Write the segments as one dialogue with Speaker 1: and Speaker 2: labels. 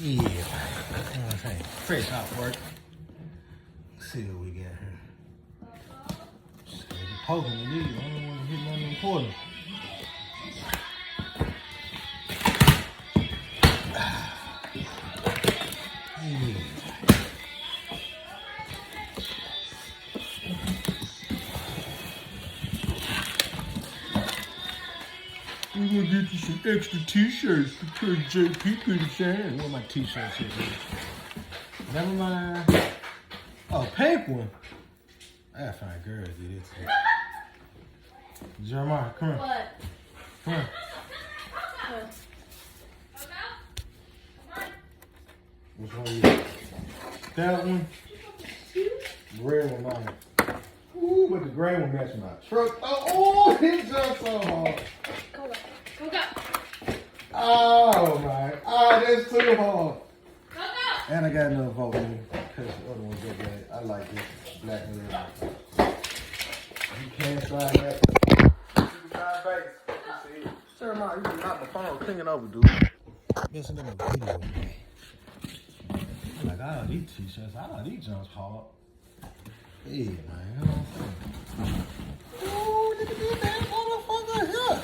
Speaker 1: Yeah, man. Okay. Fresh out work. Let's see what we got here. Just poking the lead. I don't want to hit nothing important. Yeah. We're gonna get you some extra t-shirts because JP couldn't shine. Where my t-shirts here? Never mind. Oh, pink one. I gotta find a girl to get it to. Jeremiah, come here.
Speaker 2: What?
Speaker 1: Come here. Which one you got? That one? Red one, mine. Ooh, but the gray one matching my truck. Oh, he jumped so hard.
Speaker 2: Go.
Speaker 1: Oh, my. Oh, that's too hard.
Speaker 2: Go.
Speaker 1: And I got another vote in because the other one's so bad. I like this black and red. You can't try that. Sir, Ma, you can knock my phone clean it over, dude. Listen to the video, man. I'm like, all these t-shirts, all these jumps hard. Yeah, man. You know what I'm saying? Ooh, look at this damn motherfucker here.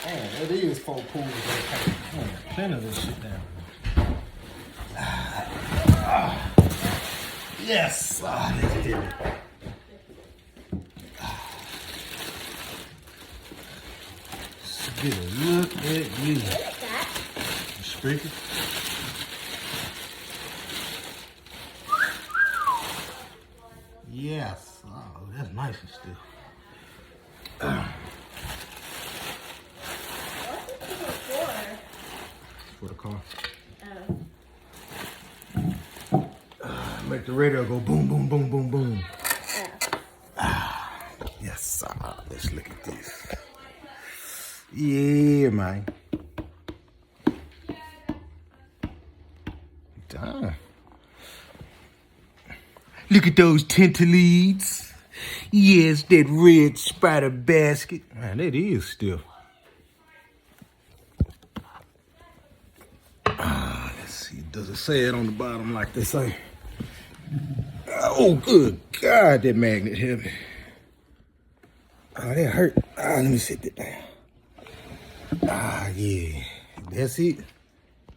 Speaker 1: Man, it is 4 pools right there. Clean this shit down. Yes! Let's get it. Let's get a look at you.
Speaker 2: What is that?
Speaker 1: The speaker. Yes. Oh, that's nice and still.
Speaker 2: What's this even for?
Speaker 1: For the car.
Speaker 2: Oh.
Speaker 1: Make the radio go boom, boom, boom, boom, boom.
Speaker 2: Oh.
Speaker 1: Yes, let's look at this. Yeah, man. Damn. Look at those tentaleeds. Yes, that red spider basket. Man, that is still. Let's see. Does it say it on the bottom like they say? Oh, good God, that magnet heavy. Oh, that hurt. Let me sit that down. Yeah. That's it.